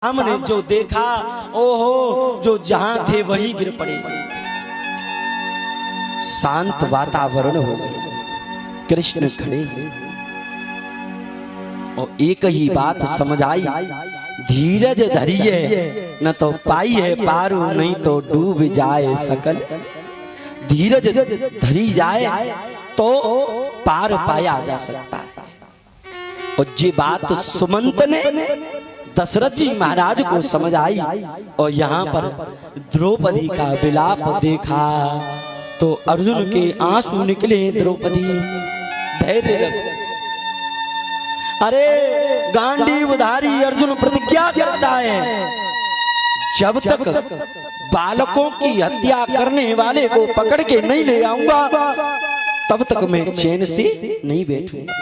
हमने जो देखा, ओहो, जो जहां थे वहीं गिर पड़े। शांत वातावरण हो गया, कृष्ण खड़े और एक ही बात समझ आई, धीरज धरिए न तो पाइए पारू, नहीं तो डूब जाए सकल। धीरज धरी जाए तो पार पाया जा सकता है। और ये बात सुमंत ने दशरथ जी महाराज को समझ आई और यहाँ पर द्रौपदी का विलाप देखा तो अर्जुन के आंसू निकले। द्रौपदी धैर्य रख। अरे गांडीवधारी अर्जुन प्रतिज्ञा करता है, जब तक बालकों की हत्या करने वाले को पकड़ के नहीं ले आऊंगा तब तक मैं चैन से नहीं बैठूंगा।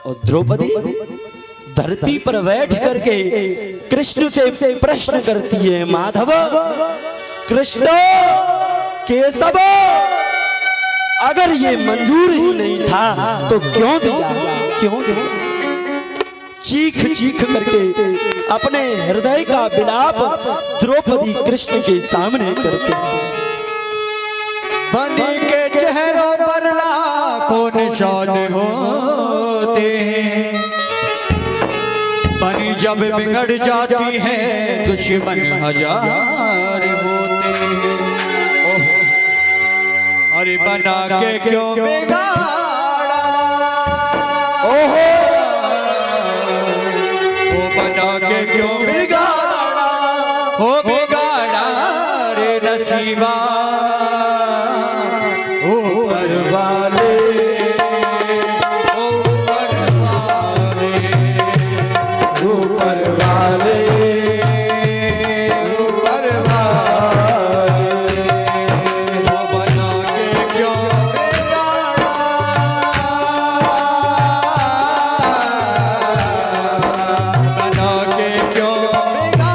और द्रौपदी धरती पर बैठ करके कृष्ण से प्रश्न करती है, माधव, कृष्ण, केशव, अगर ये मंजूर ही नहीं था तो क्यों दिया, क्यों दिया? चीख चीख करके अपने हृदय का विलाप द्रौपदी कृष्ण के सामने करते। बनी के चेहरों पर लाखों निशान होते हैं, बनी जब बिगड़ जाती है दुश्मन हजार होते हैं। अरे बना के क्यों बिगाड़ा, ओहो, वो बना के क्यों बिगाड़ा, हो बिगाड़ा रे नसीबा ऊपर वाले, ऊपर वाले, ऊपर वाले, ऊपर वाले, वो बना के क्यों बिगाड़ा, बना के क्यों बिगाड़ा,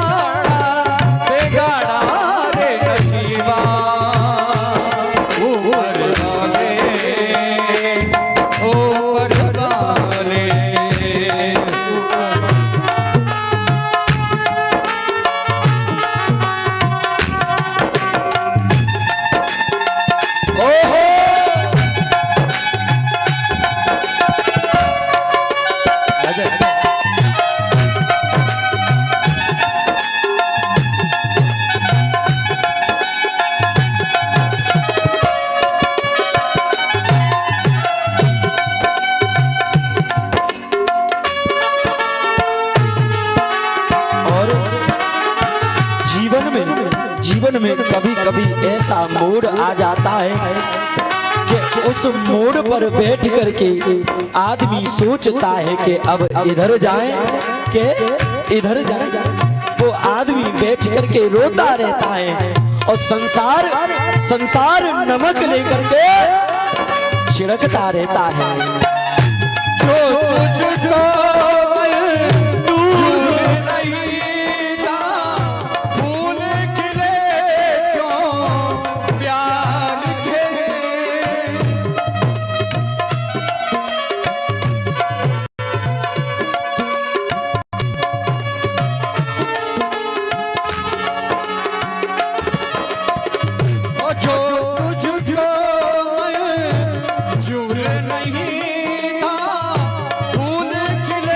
बिगाड़ा रे नसीबा ऊपर वाले, ऊपर वाले, ओहो, और जीवन में कभी कभी ऐसा मोड़ आ जाता है कि उस मोड़ पर बैठ करके आदमी सोचता है कि अब इधर जाए कि इधर जाए। वो आदमी बैठ करके रोता रहता है और संसार नमक लेकर के छिड़कता रहता है। जो तुझको मंजूर नहीं था, फूल खिले क्यों प्यार के, और जो तुझको मंजूर नहीं था, फूल खिले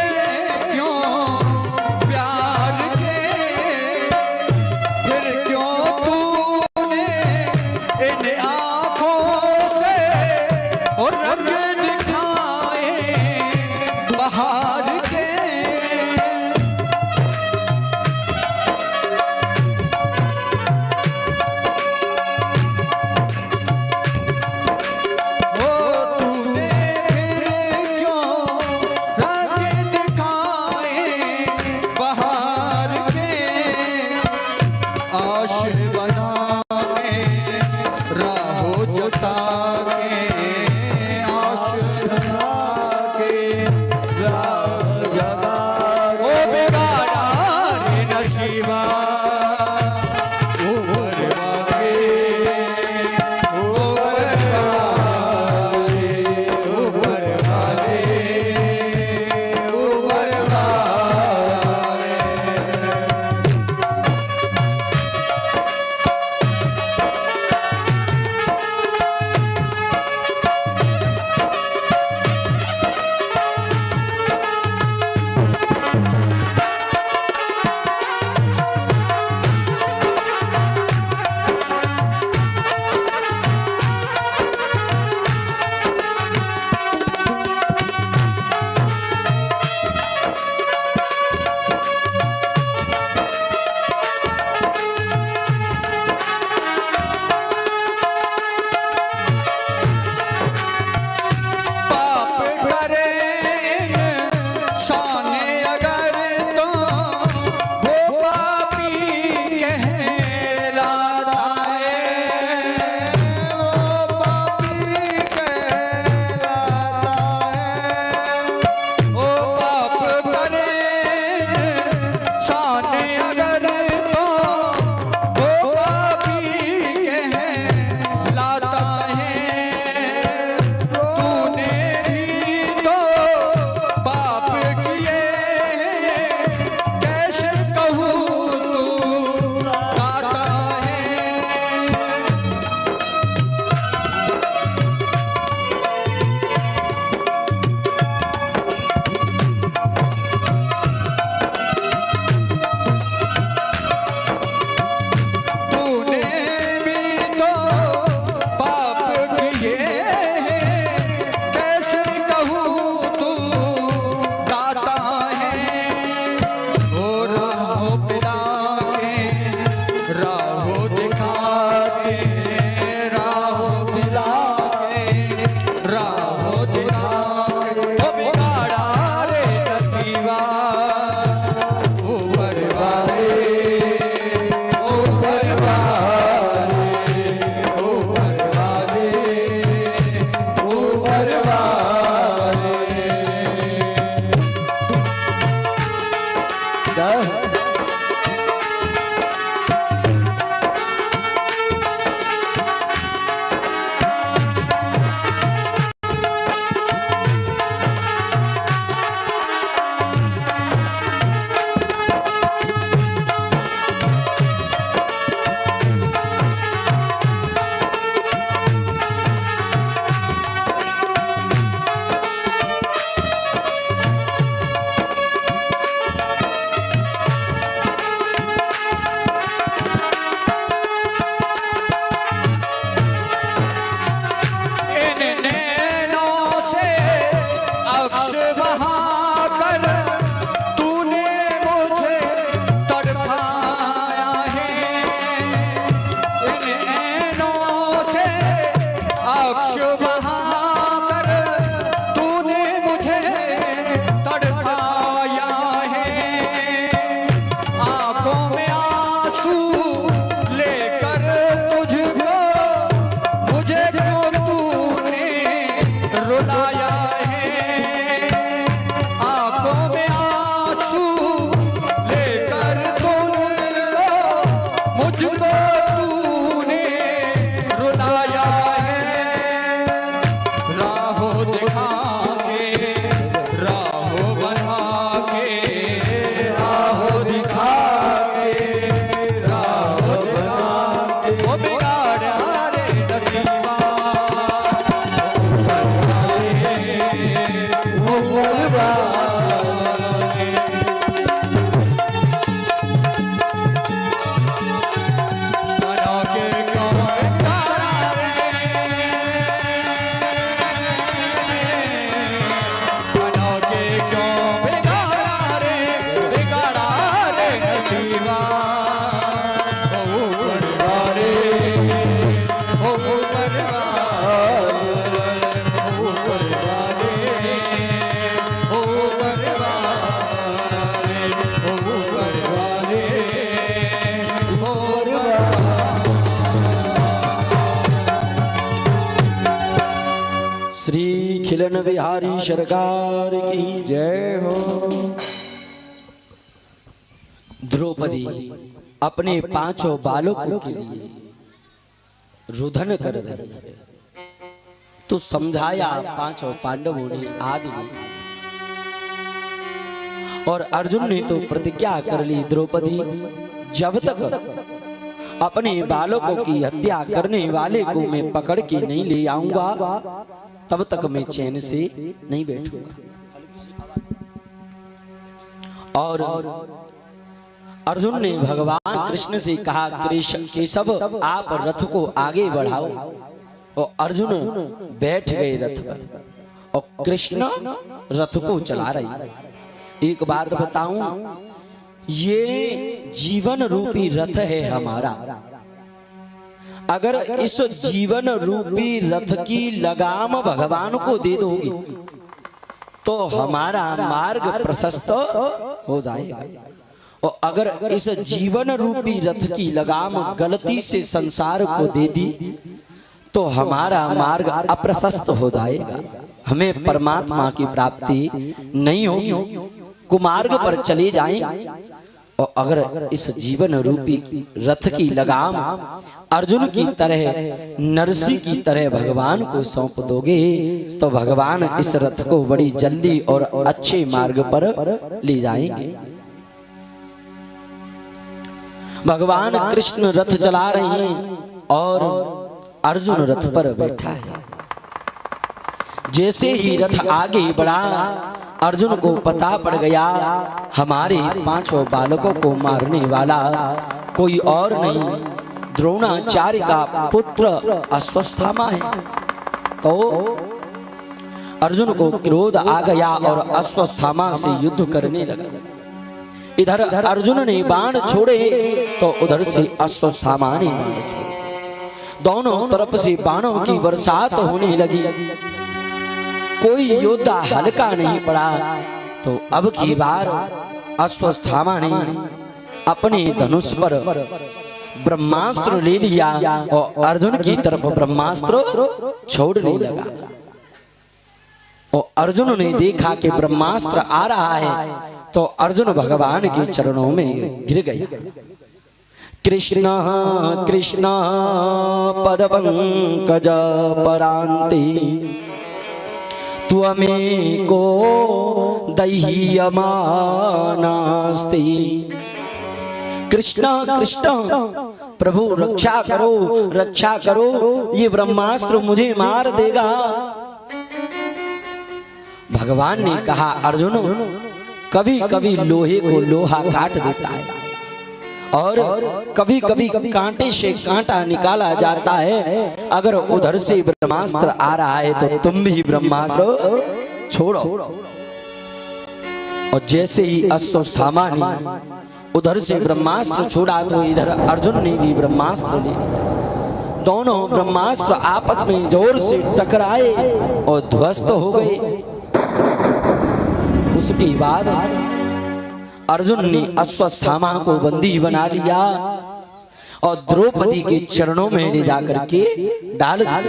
बेटा। श्री खिलन बिहारी सरकार की जय हो। द्रौपदी अपने पांचों बालकों के लिए रुदन कर रही है। तो समझाया पांचों पांडवों ने आदि ने, और अर्जुन ने तो प्रतिज्ञा कर ली, द्रौपदी जब तक अपने बालकों की हत्या करने वाले को मैं पकड़ के नहीं ले आऊंगा तब तक मैं चैन से नहीं बैठूंगा। और अर्जुन ने भगवान कृष्ण से कहा, केशव आप रथ को आगे बढ़ाओ। और अर्जुन बैठ गए रथ पर और कृष्ण रथ को चला रही। एक बात बताऊं, ये जीवन रूपी रथ है हमारा। अगर इस जीवन रूपी रथ की लगाम भगवान को दे दोगी तो हमारा मार्ग प्रशस्त हो जाएगा, और अगर इस जीवन रूपी रथ की लगाम गलती से संसार को दे दी तो हमारा मार्ग अप्रशस्त हो जाएगा, हमें परमात्मा की प्राप्ति नहीं होगी, कुमार्ग पर चले जाएं। और अगर इस जीवन रूपी रथ की लगाम अर्जुन की तरह, नरसी की तरह भगवान को सौंप दोगे तो भगवान इस रथ को बड़ी जल्दी और अच्छे मार्ग पर ले जाएंगे। भगवान कृष्ण रथ चला रहे हैं और अर्जुन रथ पर बैठा है। जैसे ही रथ आगे बढ़ा, अर्जुन को पता पड़ गया हमारे पांचों बालकों को मारने वाला कोई और नहीं, द्रोणाचार्य का पुत्र अश्वत्थामा है। तो अर्जुन को क्रोध आ गया और अश्वत्थामा से युद्ध करने लगा। इधर अर्जुन ने बाण छोड़े तो उधर से अश्वत्थामा ने बाण छोड़े। दोनों तरफ से बाणों की बरसात होने लगी। कोई योद्धा हल्का नहीं पड़ा। तो अब की बार अश्वत्थामा ने अपने धनुष पर ब्रह्मास्त्र ले लिया और अर्जुन की तरफ ब्रह्मास्त्र छोड़ने लगा। और अर्जुन ने देखा कि ब्रह्मास्त्र आ रहा है तो अर्जुन भगवान के चरणों में गिर गया। कृष्ण कृष्ण पदपंकज परांति त्वमेको दह्यमानास्ति। कृष्ण कृष्ण प्रभु रक्षा करो रक्षा करो, ये ब्रह्मास्त्र मुझे मार देगा। भगवान ने कहा अर्जुन, कभी कभी लोहे को लोहा काट देता है और कभी कभी कांटे से कांटा निकाला जाता है। अगर उधर से ब्रह्मास्त्र आ रहा है तो तुम भी ब्रह्मास्त्र छोड़ो। और जैसे ही अश्वत्थामा ने उधर से ब्रह्मास्त्र छोड़ा तो इधर अर्जुन ने भी ब्रह्मास्त्र ले लिया। दोनों ब्रह्मास्त्र आपस में जोर से टकराए और ध्वस्त हो गए। उसके बाद अर्जुन ने अश्वत्थामा को बंदी बना लिया और द्रौपदी के चरणों में ले जाकर के डाल दिया।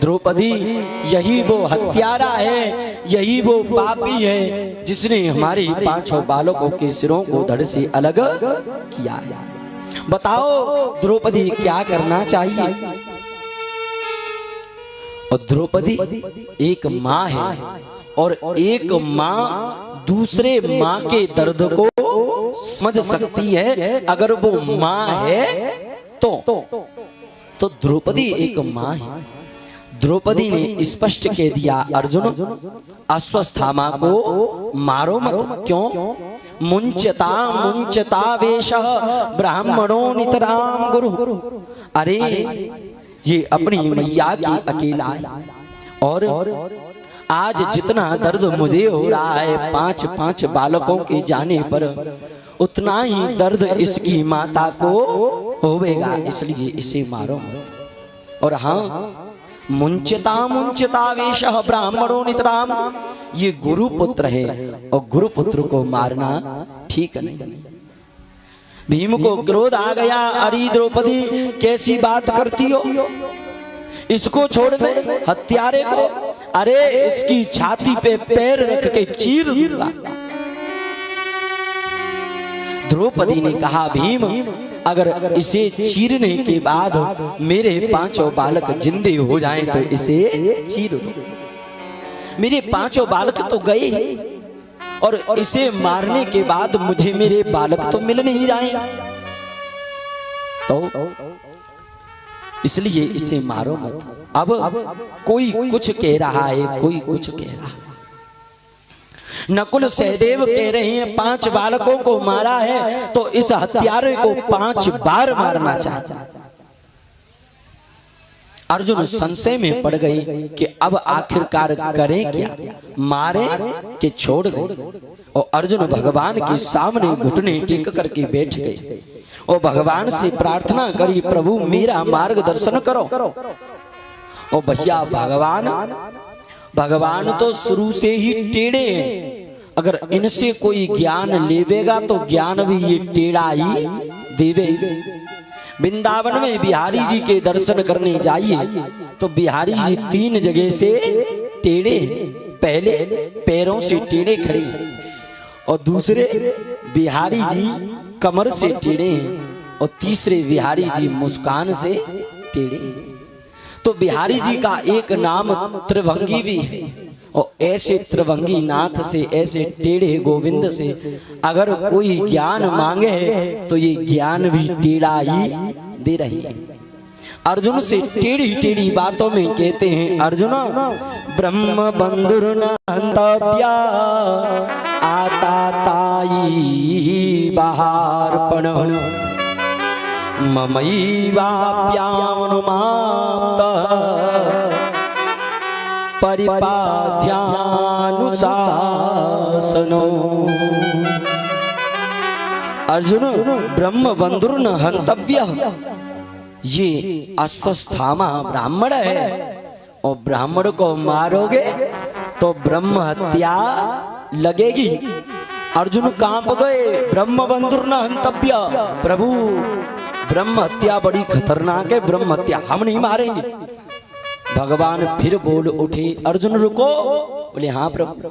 द्रौपदी यही वो हत्यारा है, यही वो पापी है जिसने हमारे पांचों बालकों के सिरों को धड़ से अलग किया है। बताओ द्रौपदी क्या करना चाहिए? और द्रौपदी एक माँ है और एक माँ दूसरे माँ के दर्द को समझ सकती है। अगर वो माँ है तो द्रौपदी एक माँ है। द्रौपदी ने स्पष्ट कह दिया अर्जुन, अश्वत्थामा को मारो मत। क्यों? मुंचता मुंचता वेशः ब्राह्मणो नितराम गुरु। अरे ये अपनी मैया की अकेला है और आज जितना दर्द मुझे हो रहा है पांच पांच बालकों के जाने पर, उतना ही दर्द इसकी माता को होवेगा, इसलिए इसे मारो। और हाँ, मुंचता मुंचता वेशः ब्राह्मणो नितराम, ये गुरुपुत्र है और गुरुपुत्र को मारना ठीक नहीं। भीम को क्रोध आ गया, अरे द्रौपदी कैसी बात करती हो, इसको छोड़ दे हत्यारे को। अरे इसकी छाती पे पैर रख के चीर दूंगा। द्रौपदी ने कहा भीम, अगर इसे चीरने के बाद मेरे पांचों बालक जिंदे हो जाएं तो इसे चीर दो। मेरे पांचों बालक तो गए और इसे मारने के बाद मुझे मेरे बालक तो मिल नहीं जाए, तो इसलिए इसे मारो मत। अब कोई कुछ कह रहा है, कोई कुछ कह रहा है। नकुल सहदेव कह रहे हैं 5 बालकों को मारा है तो इस हत्यारे को 5 बार मारना चाहिए। अर्जुन संशय में पड़ गए कि अब आखिरकार करें क्या, मारे कि छोड़ दें। और अर्जुन भगवान के सामने घुटने टेक करके बैठ गए और भगवान से प्रार्थना करी, प्रभु मेरा मार्गदर्शन करो। और भैया भगवान तो शुरू से ही टेढ़े हैं, अगर इनसे कोई ज्ञान लेवेगा तो ज्ञान भी ये टेढ़ा ही देवे। वृंदावन में बिहारी जी के दर्शन करने जाइए तो बिहारी जी 3 जगह से टेढ़े, पहले पैरों से टेढ़े खड़े और दूसरे बिहारी जी कमर से टेढ़े और तीसरे बिहारी जी मुस्कान से टेढ़े। तो बिहारी जी का एक नाम त्रिभंगी भी है और ऐसे त्रिभंगी नाथ से, ऐसे टेढ़े गोविंद से अगर कोई ज्ञान मांगे तो ये ज्ञान भी टेढ़ा ही दे रही है। अर्जुन से टेढ़ी टेढ़ी बातों में कहते हैं, अर्जुन ब्रह्म बंधुर न हंतव्या आता ताई बाहर पण ममैवाप्यानुमाप्त परिपाध्यानुशासनो। अर्जुन ब्रह्म बंधुर न हंतव्य, ये अश्वत्थामा ब्राह्मण है और ब्राह्मण को मारोगे तो ब्रह्म हत्या लगेगी। अर्जुन कांप गए, ब्रह्म बंधुर न हंतव्य, प्रभु ब्रह्म हत्या बड़ी खतरनाक है, ब्रह्म हत्या हम नहीं मारेंगे। भगवान फिर बोल उठे, अर्जुन रुको। बोले हाँ प्रभु,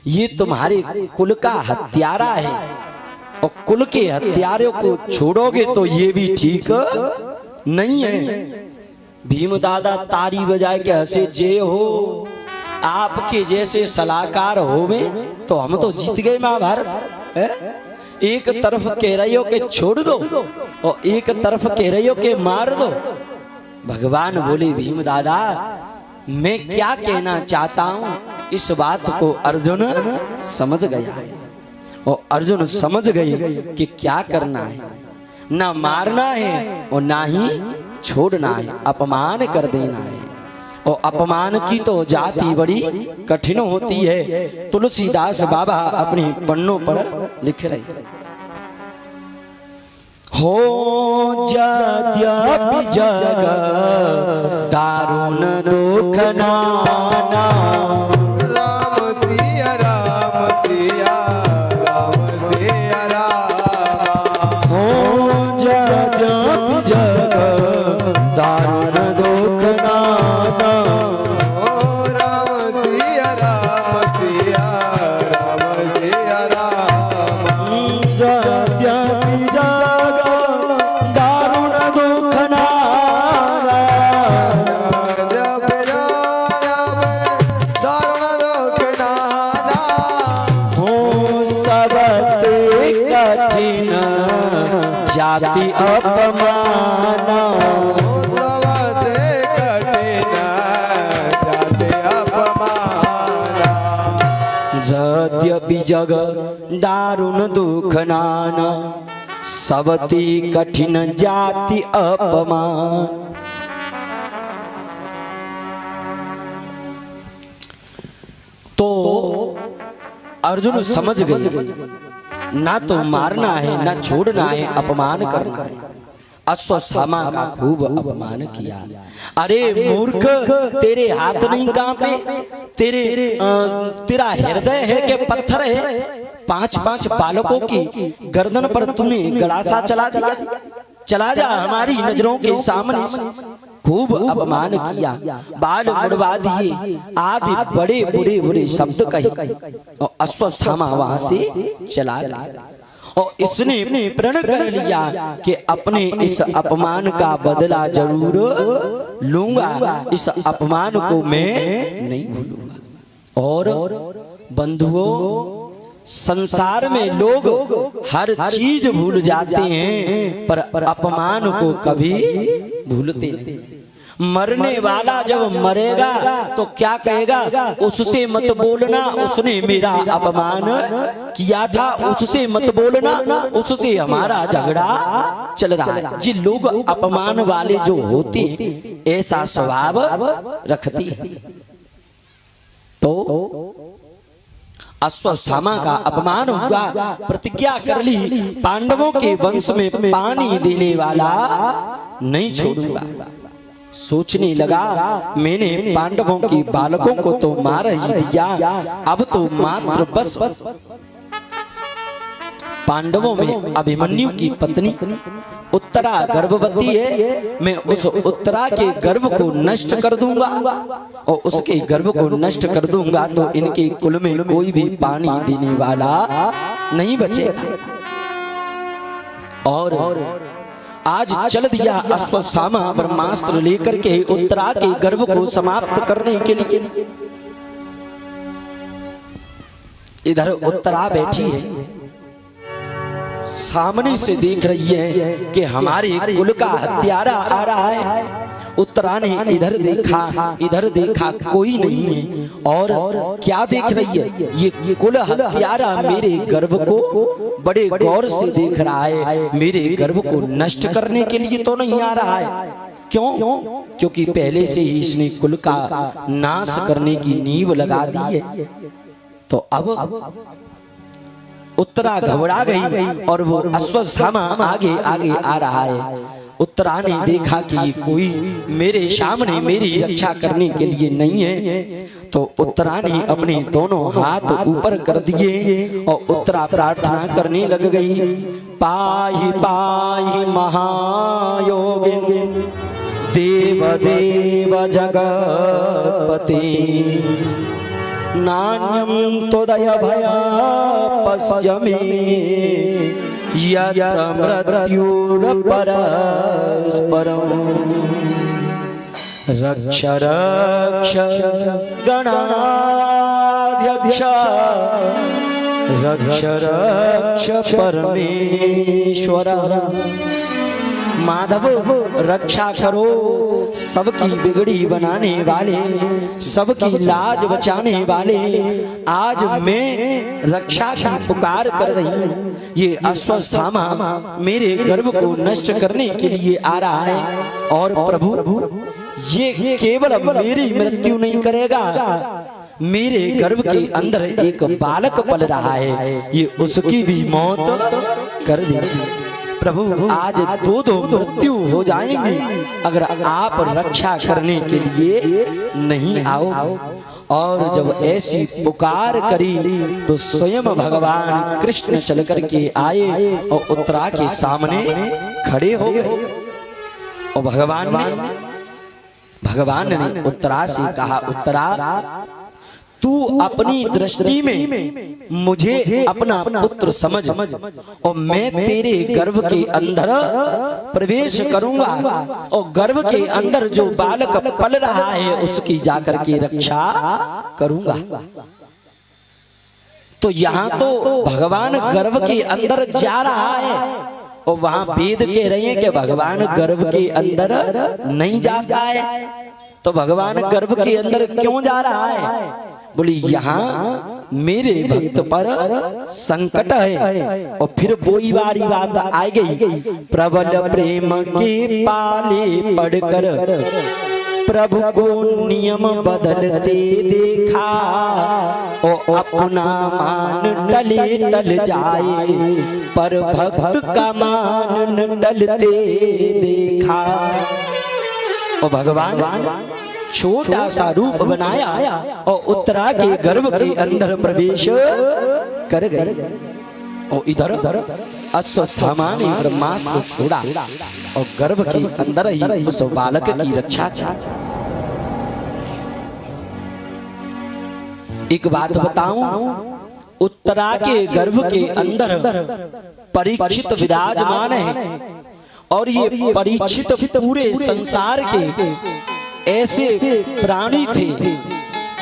ये तुम्हारे कुल का हत्यारा है और कुल के हत्यारों को छोड़ोगे तो ये भी ठीक नहीं है। भीम दादा तारी बजाए के हंसे, जे हो आपके जैसे सलाहकार होवे तो हम तो जीत गए महाभारत है? एक तरफ कह रही हो के छोड़ दो और एक तरफ कह रही हो के मार दो। भगवान बोले भीम दादा, मैं क्या कहना चाहता हूं इस बात को अर्जुन समझ गया है। और अर्जुन समझ गए कि क्या करना है, ना मारना है और ना ही छोड़ना है, अपमान कर देना है। और अपमान की तो जाति बड़ी कठिन होती है। तुलसीदास बाबा अपने पन्नों पर लिख रहे, हो यद्यपि जग दारुण दुख नाना, राम सिया राम सिया राम सिया राम। हो यद्यपि जग दारुण दुख नाना, ओ राम सिया राम सिया राम सिया राम। यद्यपि जग दारुण दुख नाना, जब राम दारुण दुख नाना। हो सबते कठिन जाति अपमाना, सबते कठिन जाति अपमाना। यद्यपि जग दारुण दुख नाना, सबती कठिन जाति अपमान। तो अर्जुन समझ गए, ना तो मारना है ना छोड़ना है, अपमान करना है। अश्वत्थामा का खूब अपमान किया। अरे मूर्ख, तेरे हाथ नहीं कांपे, तेरा हृदय है कि पत्थर है? 5-5 बालकों की गर्दन पर तूने गड़ासा चला दिया। चला जा हमारी नजरों के सामने से। खूब अपमान किया, बाल मुड़वा दिए, आदि बड़े बुरे बुरे शब्द कहे और अश्वत्थामा वहां से चला गया। और इसने प्रण कर लिया कि अपने इस अपमान का बदला जरूर लूंगा, इस अपमान को मैं नहीं भूलूंगा। और बंधुओं, संसार में लोग हर चीज भूल जाते हैं पर अपमान को कभी भूलते नहीं। मरने वाला जब मरेगा तो क्या कहेगा? उससे मत बोलना, उसने मेरा अपमान किया था, उससे मत बोलना, उससे हमारा झगड़ा चल रहा है। ये लोग अपमान वाले जो होते हैं ऐसा स्वभाव रखते हैं। तो अश्वत्थामा का अपमान हुआ, प्रतिज्ञा कर ली, पांडवों के वंश में पानी देने वाला नहीं छोड़ूंगा। सोचने लगा, मैंने पांडवों के बालकों को तो मार ही दिया, अब तो मात्र बस पांडवों में अभिमन्यु की पत्नी उत्तरा गर्भवती है, मैं उस उत्तरा के गर्भ को नष्ट कर दूंगा और उसके गर्भ को नष्ट कर दूंगा तो इनके कुल में कोई भी पानी देने वाला नहीं बचेगा। और आज चल दिया अश्वत्थामा ब्रह्मास्त्र लेकर के उत्तरा के गर्भ को समाप्त करने के लिए। इधर उत्तरा बैठी है, सामने से देख रही है कि हमारे कुल का हत्यारा आ रहा है। उत्तरा ने इधर देखा कोई नहीं है। और क्या देख रही है? ये कुल हत्यारा मेरे गर्भ को बड़े गौर से देख रहा है, मेरे गर्भ को नष्ट करने के लिए तो नहीं आ रहा है। क्यों? क्योंकि पहले से ही इसने कुल का नाश करने की नींव लगा दी है। तो अब उत्तरा घबरा गई और वो अश्वत्थामा आगे आगे आ रहा है। उत्तरा ने देखा कि ये कोई मेरे सामने मेरी रक्षा करने के लिए नहीं है, तो उत्तरा ने अपने दोनों हाथ ऊपर कर दिए और उत्तरा प्रार्थना करने लग गई, पाहि पाहि महायोगिन देव देव जगत्पते नान्यं त्वदय भया पश्य मे यत्र मृत्युरपरस्परम् रक्ष रक्ष गणाध्यक्ष रक्ष रक्ष परमेश्वर। माधव रक्षा करो सबकी बिगड़ी बनाने वाले, सबकी लाज बचाने वाले। आज मैं रक्षा की पुकार कर रही हूँ। ये अश्वत्थामा मेरे गर्व को नष्ट करने के लिए आ रहा है और प्रभु ये केवल मेरी मृत्यु नहीं करेगा, मेरे गर्भ के अंदर एक बालक पल रहा है, ये उसकी भी मौत कर देगी। प्रभु आज दो मृत्यु हो जाएंगे अगर आप रक्षा करने के लिए नहीं आओ। और जब ऐसी पुकार करी तो स्वयं भगवान कृष्ण चल करके आए और उत्तरा के सामने खड़े हो गए। और भगवान ने उत्तरा से कहा, उत्तरा तू अपनी दृष्टि में मुझे अपना पुत्र समझ और मैं तेरे गर्भ के अंदर प्रवेश करूंगा और गर्भ के अंदर जो बालक पल रहा है उसकी जाकर के रक्षा करूंगा। तो यहाँ तो भगवान गर्भ के अंदर जा रहा है और वहां वेद कह रहे हैं कि भगवान गर्भ के अंदर नहीं जाता है। तो भगवान गर्भ के अंदर क्यों जा रहा है? बोली यहाँ मेरे भक्त पर संकट है। और फिर वही वाली बात आ गई, प्रबल प्रेम के पाले पढ़कर प्रभु को नियम बदलते देखा और अपना मान टले टल जाए पर भक्त का मान न टलते देखा। और भगवान छोटा सा रूप बनाया और उत्तरा के गर्भ के अंदर प्रवेश कर गए। और इधर अश्वत्थामा ने ब्रह्मास्त्र छोड़ा और गर्भ के अंदर ही उस बालक की रक्षा की। एक बात बताऊं, उत्तरा के गर्भ के अंदर परीक्षित विराजमान है और ये परीक्षित पूरे संसार के ऐसे प्राणी थे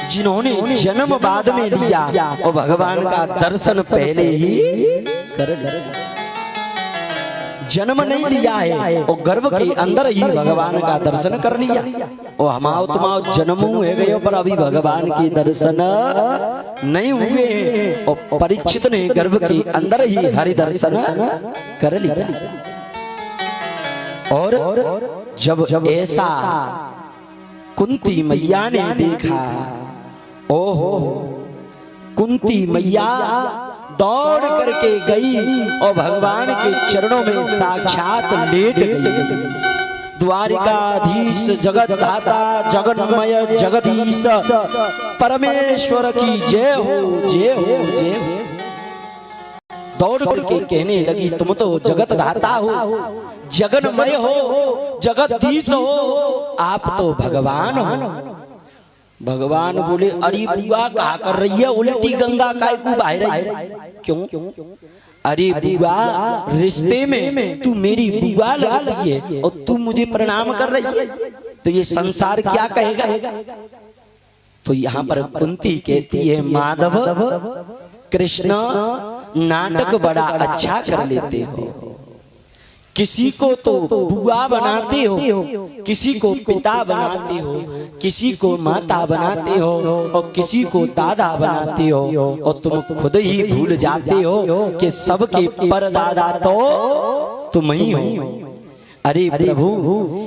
जिन्होंने जन्म बाद में लिया और भगवान का दर्शन पहले ही कर लिया। जन्म नहीं लिया है और गर्भ के अंदर ही भगवान का दर्शन कर लिया। और हमाओ तुमाओ जन्म हुए गए पर अभी भगवान के दर्शन नहीं हुए और परीक्षित ने गर्भ के अंदर ही हरि दर्शन कर लिया। और जब ऐसा कुंती मैया ने देखा, ओहो, कुंती मैया दौड़ करके गई और भगवान के चरणों में साक्षात लेट गई। द्वारिकाधीश जगत धाता जगन्मय जगदीश परमेश्वर की जय हो जय हो जय हो। दौड़ करके कहने लगी, तुम तो जगत धाता हो, जगन्मय हो, जगदीश हो, आप तो भगवान हो। भगवान बोले, अरे बुआ कहा कर रही है, उल्टी गंगा काय को बह रही है? क्यों? अरे बुआ, रिश्ते में तू मेरी बुआ लगती है और तू मुझे प्रणाम कर रही है, तो ये संसार क्या कहेगा? तो यहाँ पर कुंती कहती है, माधव कृष्ण नाटक बड़ा अच्छा कर लेते हो। किसी को तो बुआ बनाते हो, किसी को पिता बनाते हो, किसी को माता बनाते हो और किसी को दादा बनाते हो और तुम खुद ही भूल जाते हो कि सबके परदादा तो तुम ही हो। अरे प्रभु,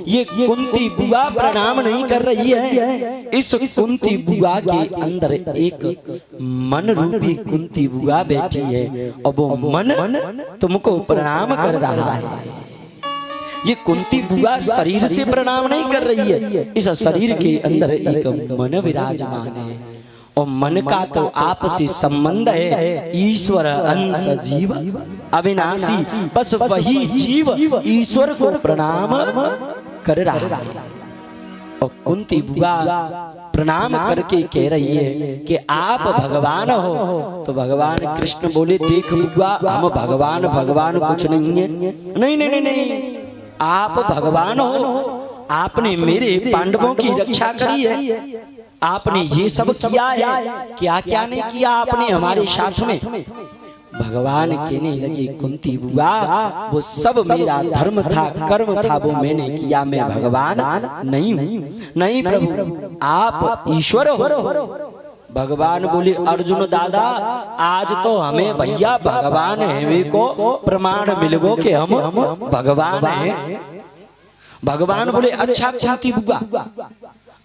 ये कुंती बुआ प्रणाम नहीं कर रही है, इस कुंती बुआ के अंदर एक मन रूपी कुंती बुआ बैठी है और वो मन तुमको प्रणाम कर रहा है। ये कुंती बुआ शरीर से प्रणाम नहीं कर रही है, इस शरीर के अंदर एक मन विराजमान है और मन का तो आपसी संबंध है। ईश्वर अंश जीव अविनाशी, बस वही जीव ईश्वर को प्रणाम कर रहा है। और कुंती बुआ प्रणाम करके कह रही है कि आप भगवान हो। तो भगवान कृष्ण बोले, देख बुआ, हम भगवान भगवान कुछ नहीं है। नहीं नहीं नहीं नहीं, आप भगवान हो। आपने मेरे पांडवों की रक्षा करी है, आपने ये सब किया है, क्या क्या नहीं किया आपने हमारे साथ में। भगवान कहने लगे, कुंती बुआ, वो सब मेरा धर्म था, कर्म था, वो मैंने किया, मैं भगवान नहीं हूँ। नहीं प्रभु, आप ईश्वर हो। भगवान बोले, अर्जुन दादा, आज तो हमें भैया भगवान है को प्रमाण मिल गो कि हम भगवान हैं। भगवान बोले, अच्छा कुंती बुआ,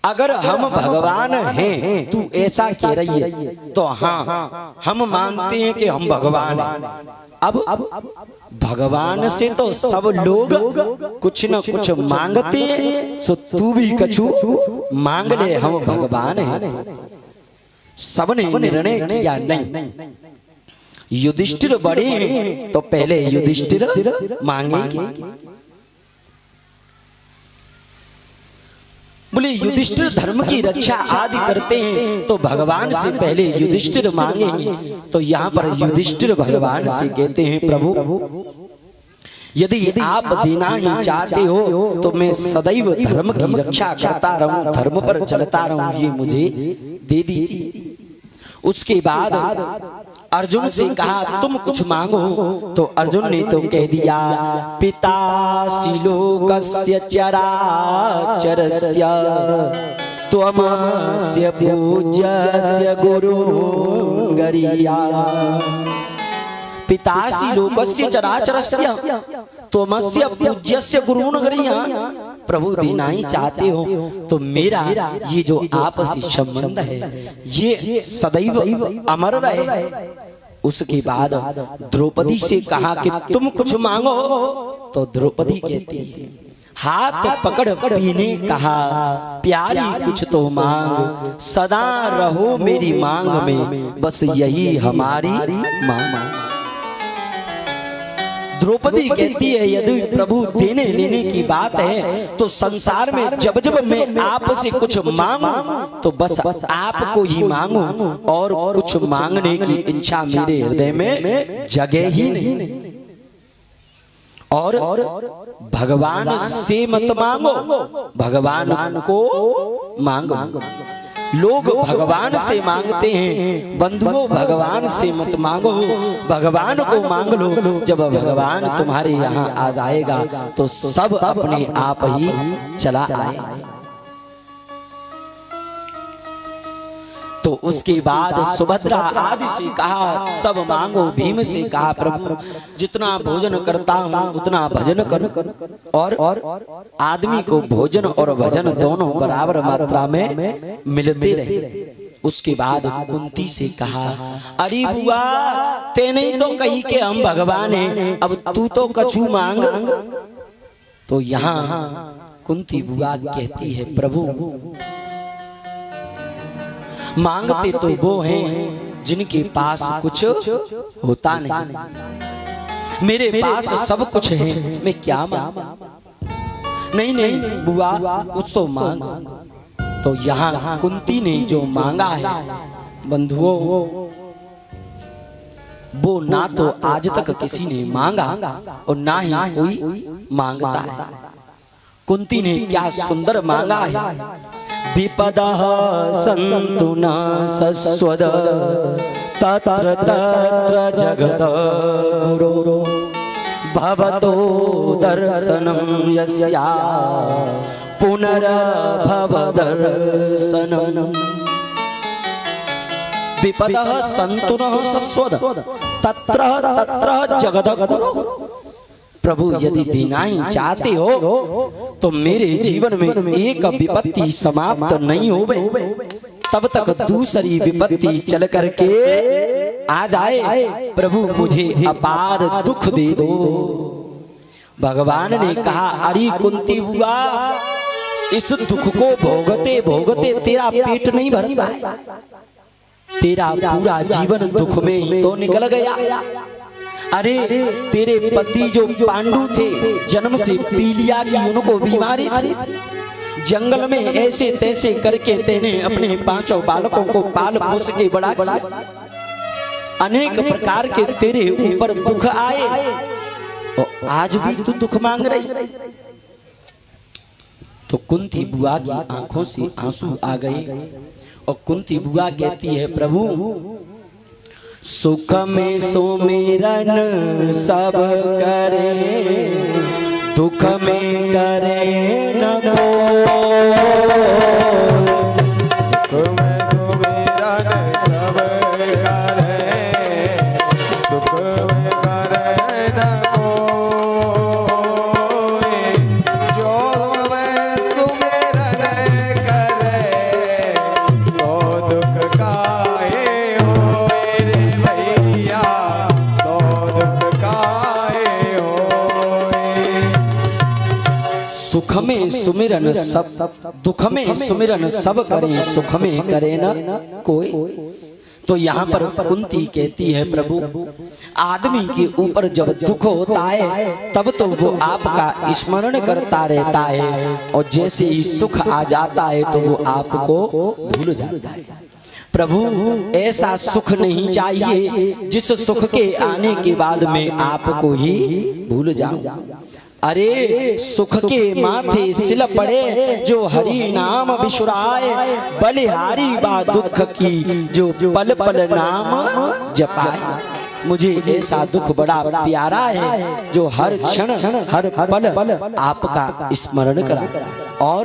अगर हम भगवान हैं, तू ऐसा कह रही है, तो हाँ हम मानते हैं कि हम भगवान हैं। अब भगवान से तो सब लोग कुछ न कुछ मांगते हैं, सो तू भी कछु मांग ले, हम भगवान हैं। सबने निर्णय किया, नहीं, युधिष्ठिर बड़े हैं तो पहले युधिष्ठिर मांगेंगे। बोले, युधिष्ठिर धर्म की रक्षा आदि करते हैं तो भगवान से पहले युधिष्ठिर मांगेंगे। तो यहाँ पर युधिष्ठिर भगवान से कहते हैं, प्रभु यदि आप देना ही चाहते हो तो मैं सदैव धर्म की रक्षा करता रहूं, धर्म पर चलता रहूं, ये मुझे दे दीजिए। उसके बाद अर्जुन से कहा, तुम कुछ मांगो। तो अर्जुन ने तो कह दिया, पितासि लोकस्य चराचरस्य त्वमस्य पूज्यस्य गुरुं गरिया। पितासि लोकस्य चराचरस्य त्वमस्य पूज्यस्य गुरुं गरिया। प्रभु देना ही चाहते हो तो मेरा ये जो आपसी संबंध है ये सदैव अमर रहे। उसके बाद द्रौपदी से कहा कि तुम कुछ मांगो। तो द्रौपदी कहती है, हाथ पकड़ पीने कहा, प्यारी कुछ तो मांग, सदा रहो मेरी मांग में, बस यही हमारी मांग। द्रौपदी कहती है, यदि प्रभु देने लेने की बात है तो संसार में जब जब मैं आपसे कुछ मांगू तो बस आपको ही मांगू, और कुछ मांगने की इच्छा मेरे हृदय में जगह ही नहीं। और भगवान से मत मांगो, भगवान को मांगो। लोग भगवान से मांगते हैं, बंधुओं भगवान से मत मांगो, भगवान को मांग लो। जब भगवान तुम्हारे यहाँ आ जाएगा तो सब अपने आप ही चला आएगा। तो उसके बाद सुभद्रा आदि से कहा, सब मांगो। भीम से कहा, प्रभु जितना भोजन करता हूँ उतना भजन करो। और आदमी को भोजन और भजन दोनों बराबर मात्रा में मिलते रहे। उसके बाद कुंती से कहा, अरे बुआ, तेने तो कही कि हम भगवान हैं, अब तू तो कछु मांग। तो यहाँ कुंती बुआ कहती है, प्रभु मांगते तो वो हैं जिनके पास कुछ होता नहीं, मेरे पास सब कुछ है, मैं क्या मांगू? नहीं नहीं बुआ, कुछ तो मांग। तो यहाँ कुंती ने जो मांगा है बंधुओं, वो ना तो आज तक किसी ने मांगा और ना ही कोई मांगता है। कुंती ने क्या सुंदर मांगा है, विपदः सन्तु न सस्वद तत्र तत्र जगत गुरो भवतो दर्शनं यस्या पुनर्भव दर्शनम्। विपदः सन्तु न सस्वद तत्र तत्र जगत गुरो। प्रभु यदि देना ही चाहते हो तो मेरे जीवन में एक विपत्ति समाप्त नहीं होवे, तब तक दूसरी विपत्ति चल करके आ जाए। प्रभु मुझे अपार दुख दे दो। भगवान ने कहा, अरे कुंती बुआ, इस दुख को भोगते भोगते तेरा पेट नहीं भरता है, तेरा पूरा जीवन दुख में ही तो निकल गया। अरे तेरे पति जो पांडु थे जन्म से पीलिया की उनको बीमारी थी, जंगल में ऐसे तैसे करके तेने अपने 5 बालकों को पाल पोस के बड़ा किया। अनेक प्रकार के तेरे ऊपर दुख आए और आज भी तू दुख मांग रही। तो कुंती बुआ की आंखों से आंसू आ गए और कुंती बुआ कहती है, प्रभु सुख में सुमिरन सब करे, दुख में करे न को। सुख में सुमिरन सब करे, दुख में करे न कोई। जो में सुमिरन करे, तो दुख काहे होए रे भैया, तो दुख काहे होए। सुख में सुमिरन सब, दुख में सुमिरन सब करें, सुख में करे न कोई। तो यहाँ पर कुंती कहती है, प्रभु आदमी के ऊपर जब दुख होता है तब तो वो आपका स्मरण करता रहता है, और जैसे ही सुख आ जाता है तो वो आपको भूल जाता है। प्रभु ऐसा सुख नहीं चाहिए जिस सुख के आने के बाद में आपको ही भूल जाऊं। अरे सुख के माथे सिल पड़े जो हरि नाम बिसुराए, बलिहारी बा दुख की जो पल पल नाम जपाए। मुझे ऐसा दुख बड़ा प्यारा है जो हर क्षण हर पल आपका स्मरण कराता है। और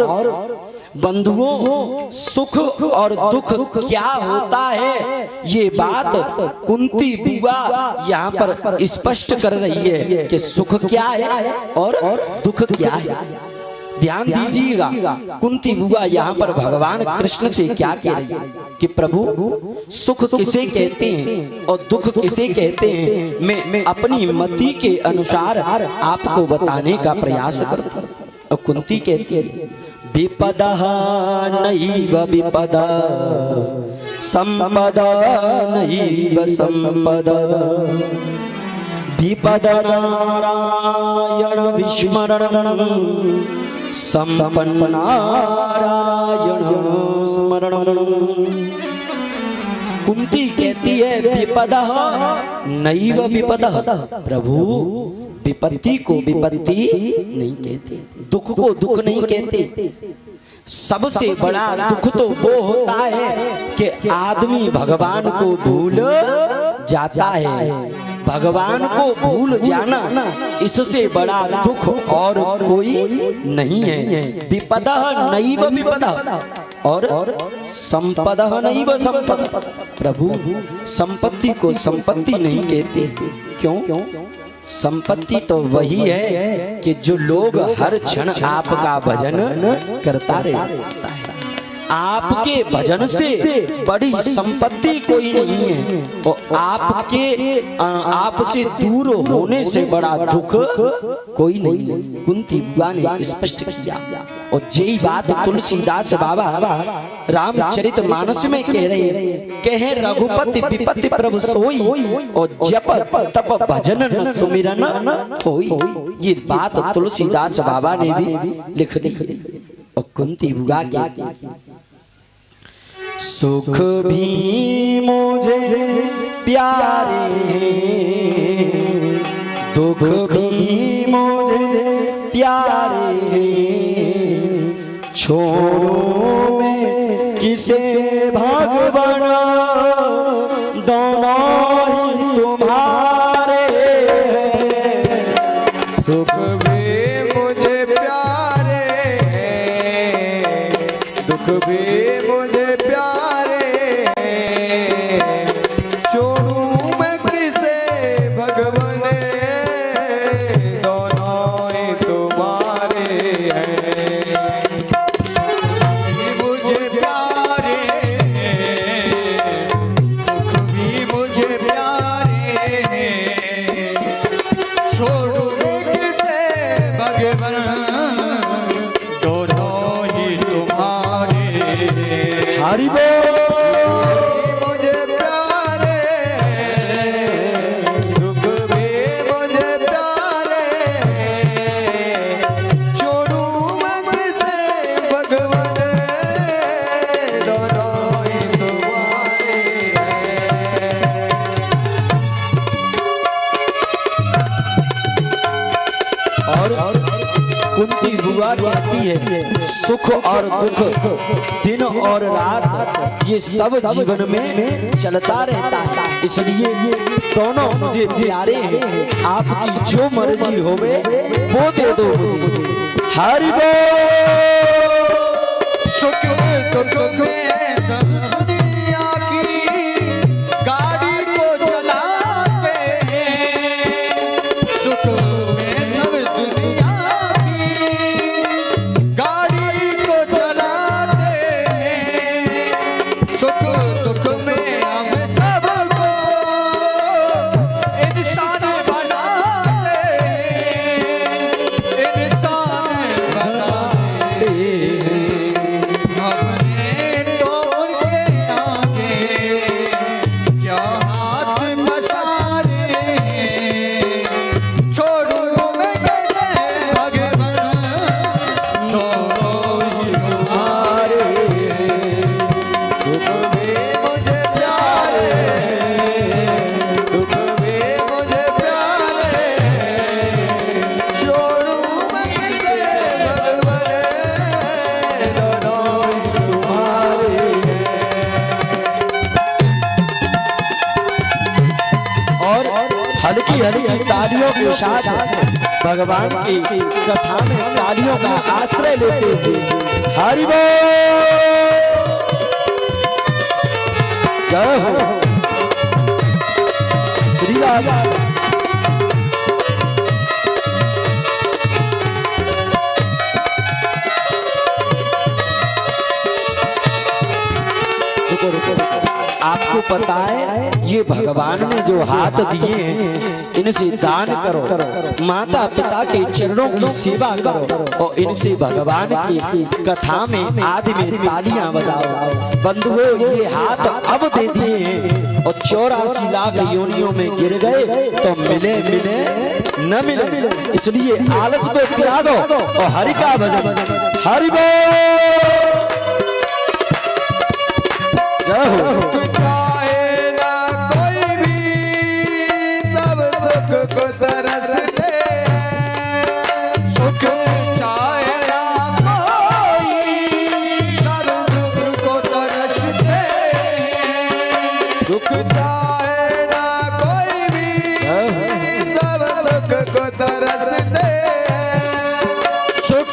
बंधुओं, सुख और दुख क्या होता है ये बात कुंती बुआ यहाँ पर स्पष्ट कर रही है कि सुख क्या है और दुख क्या है। ध्यान दीजिएगा, कुंती बुआ यहाँ पर भगवान कृष्ण से क्या कह रही है कि प्रभु सुख किसे कहते हैं और दुख किसे कहते हैं, मैं अपनी मति के अनुसार आपको बताने का प्रयास करती हूँ। और कुंती कहती है, विपदः नैव विपदा, संपदा नैव संपदा, विपद नारायण विस्मरणं, संपन्न नारायण स्मरणं। कुंती कहती है, विपदः नैव विपदः, प्रभु विपत्ति को विपत्ति नहीं कहते, दुख को दुख नहीं कहते। सबसे बड़ा दुख तो वो होता है कि आदमी भगवान को भूल जाता है। भगवान को भूल जाना इससे बड़ा दुख और कोई नहीं है। विपदः नैव विपदः और संपदः नैव संपदः, प्रभु संपत्ति को संपत्ति नहीं कहते। क्यों? संपत्ति तो वही है कि जो लोग हर क्षण आपका भजन करता रहता है। आपके भजन से बड़ी संपत्ति कोई नहीं है, और आपसे दूर होने से बड़ा दुख कोई नहीं है। कुंती बुआ ने स्पष्ट किया, और यही बात तुलसीदास बाबा रामचरितमानस में कह रहे हैं, कहे रघुपति विपत्ति प्रभु सोई, और जप तप भजन न सुमिरन होई। ये बात तुलसीदास बाबा ने भी लिख दी। और कुंती बुआ कहती, सुख भी मुझे प्यारे, दुख भी मुझे प्यारे, छोड़ो मैं किसे भगवान, दोनों ही तुम्हारे। सुख भी मुझे प्यारे, दुख भी मुझे प्यारे, छोड़ूं मैं किसे भगवान, दोनों ही तुम्हारे हैं। मुझे प्यारे, दुख भी मुझे प्यारे, छोड़ो किसे भगवान, दोनों ही तुम्हारे। हरि बोल। मुझे प्यारे, दुख भी और कुंती बुआ कहती है सुख और दुख, दिन और रात ये सब जीवन में चलता रहता है, इसलिए दोनों मुझे प्यारे हैं। आपकी जो मर्जी होवे वो दे दो मुझे। हरि बोल। सुख दुख में सब दुनिया की गाड़ी को चलाते हैं, सुख में सब दुनिया की गाड़ी को चलाते हैं, सुख दुख में हम सबको इंसान बनाते हैं, इंसान बनाते हैं। हमने तो उनके आगे क्या हाथ पसारे, छोड़ो मैं कैसे भगवान, दोनों ही तुम्हारे। सुख में मुझे प्यारे, दुख में मुझे प्यारे, छोड़ूं मैं किसे भगवान, दोनों ही तुम्हारे और हल्की हल्की तालियों के साथ भगवान की कथा में तालियों का आश्रय लेते हुए हरि बोल। जय हो श्री राम। रुको रुको रुको। आपको पता है ये भगवान ने जो हाथ दिए हैं इनसे दान करो, माता पिता के चरणों की सेवा करो और इनसे भगवान की कथा में आदि में तालियां बजाओ। बंधुओं ये हाथ अब दे दिए हैं और 84 लाख योनियों में गिर गए तो मिले मिले न मिले, इसलिए आलस को त्यागो और हरि का भजन। हरि बोल। जय हो। चाहे ना कोई भी सब सुख को तरसते हैं, सुख चाहे ना कोई सब दुख को तरसते हैं, दुख चाहे ना कोई भी सब सुख को तरसते हैं, सुख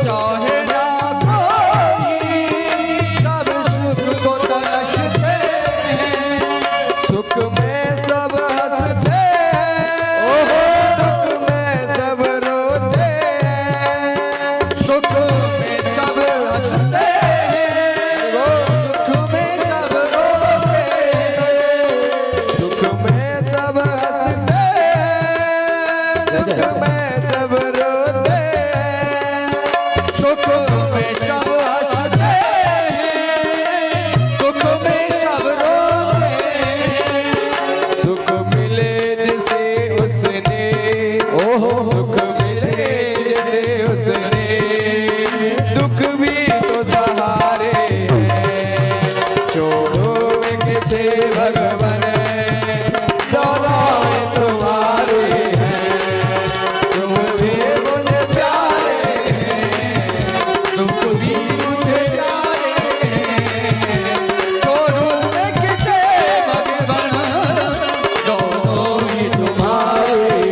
चाहे ना कोई सब सुख को तरसते हैं, सुख में सब हंसते हैं, दुख में सब रोते हैं, सुख में सब हंसते हैं, दुख में सब रोते हैं, दुख में सब हंसते हैं, दुख में सब रोते हैं, सुख में सब हंसते हैं, दुख में सब रोते हैं, सुख मिले जिसे उसने, ओहो सुख मिले जिसे उसने, दुख भी तो सहारे हैं, छोड़ो मैं किसे भगवान, दोनों ही तुम्हारे हैं, सुख भी मुझे प्यारे हैं, दुख भी मुझे प्यारे हैं, छोड़ो मैं किसे भगवान, दोनों ही तुम्हारे।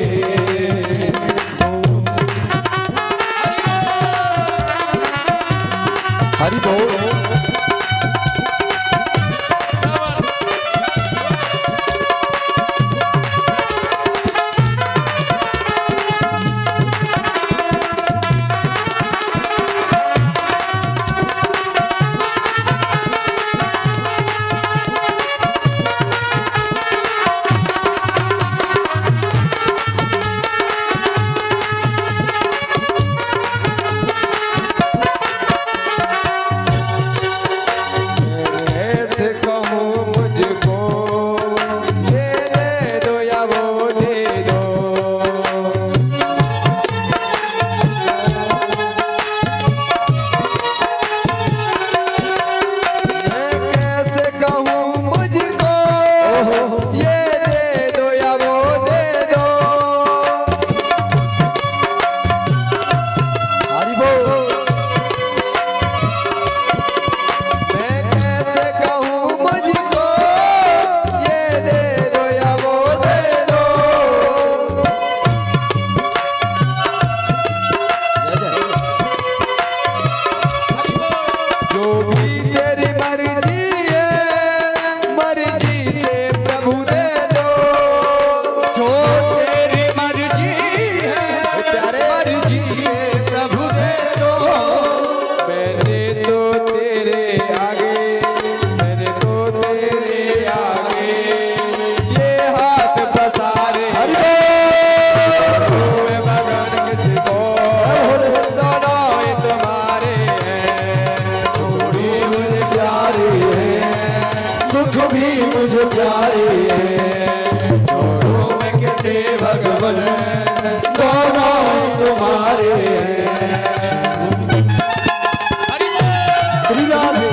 सहारे हैं। श्री राधे।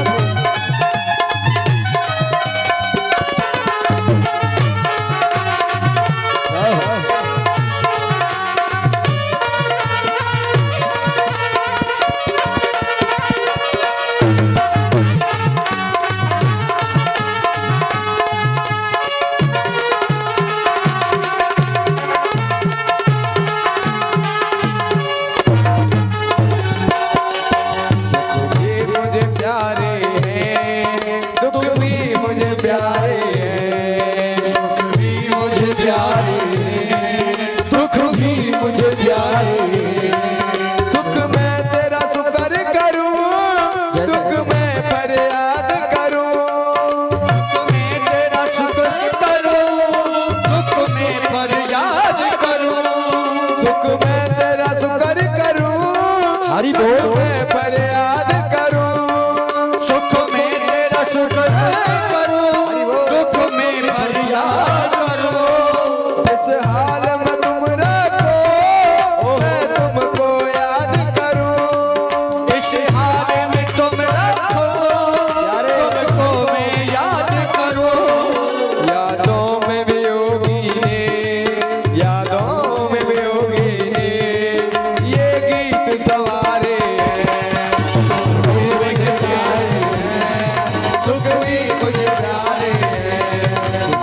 हरि बोल मैं फरियाद करूं, सुख में तेरा शुक्र करूं, दुख में फरियाद करूं। इस हाल में तुम रखो, मैं तुमको याद करूं। इस हाल में तुम रखो, तुमको मैं याद करूं। यादों में वियोगी ने, यादों में वियोगी ने ये गीत सवारे हैं। सुख भी मुझे प्यारे हैं,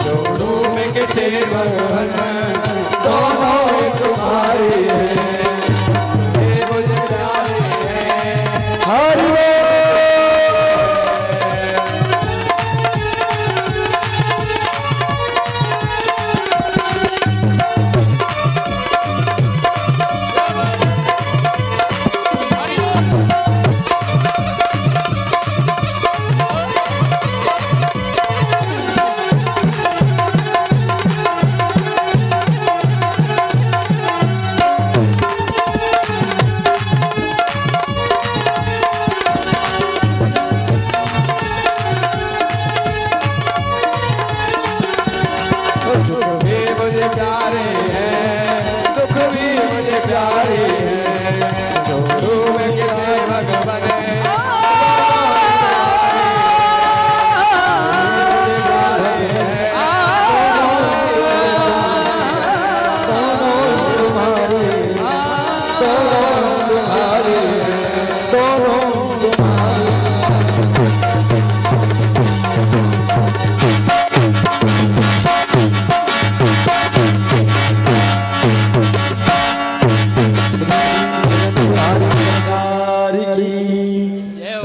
छोड़ू में किसे भगवान, दोनों ही तुम्हारे हैं। ये मुझे प्यारे हैं। हरि बोल। सुख भी मुझे प्यारे हैं, दुख भी मुझे प्यारे हैं, छोड़ू मैं किसे भगवान।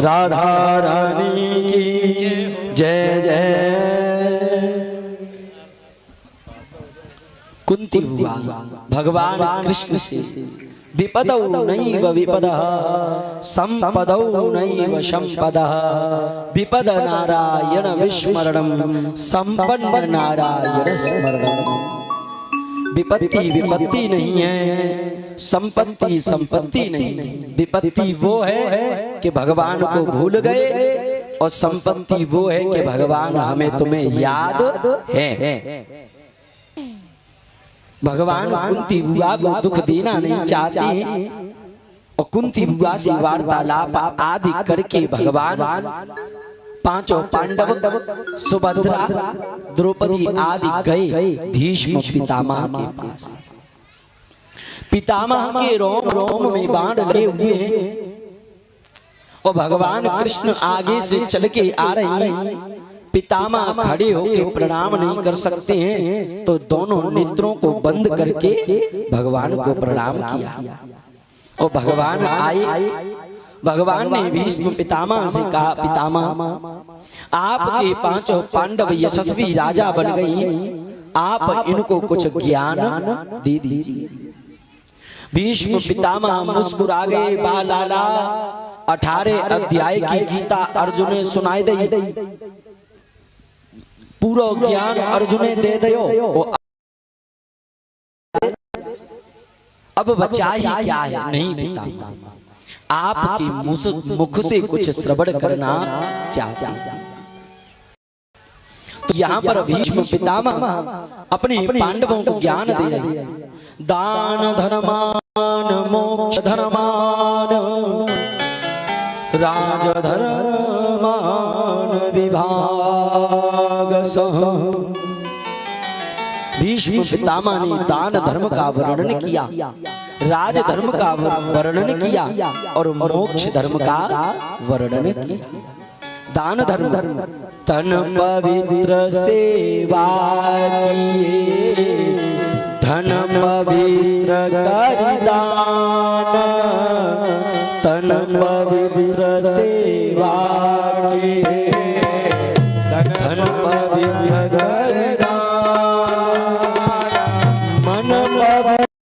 राधा रानी की जय जय। कुंती हुआ भगवान कृष्ण से विपदौ नैव विपदः संपदौ नैव संपदः विपद नारायण विस्मरणं संपन्न नारायण स्मरणं। विपत्ति विपत्ति नहीं है, संपत्ति संपत्ति नहीं। विपत्ति वो है कि भगवान को भूल गए, और संपत्ति वो है कि भगवान हमें तुम्हें याद है। भगवान कुंती बुआ को दुख देना नहीं चाहते, और कुंती बुआ से वार्तालाप आदि करके भगवान पांचों पांडव, सुभद्रा, द्रौपदी आदि गए भीष्म पितामह के पास। पितामह के रोम रोम में बाण लगे हुए हैं, और भगवान कृष्ण आगे से चल के आ रहे हैं। पितामह खड़े होकर प्रणाम नहीं कर सकते हैं, तो दोनों नेत्रों को बंद करके भगवान को प्रणाम किया। और भगवान आए। भगवान ने भीष्म पितामह से कहा, पितामह आपके पांचों पांडव यशस्वी राजा बन गए, आप इनको कुछ ज्ञान दे दीजिए। भीष्म पितामह मुस्कुरा गए, बालाला 18 अध्याय की गीता अर्जुन ने सुनाई दी, पूरा ज्ञान अर्जुन ने दे दियो। अब बचा ही क्या है? नहीं पितामह, आपके मुख से कुछ श्रवण करना चाहते हैं। तो यहाँ पर भीष्म पितामह अपने पांडवों को ज्ञान दे रहे हैं। दान धर्मान मोक्ष धर्मान राजधर्मान विभाग सह। भीष्म पितामह ने दान धर्म का वर्णन किया, राज धर्म का वर्णन किया और मोक्ष धर्म का वर्णन किया। दान धर्म तन पवित्र सेवा किए, धन पवित्र करि दान, तन पवित्र सेवा किए, धन पवित्र करि दान, मन पवित्र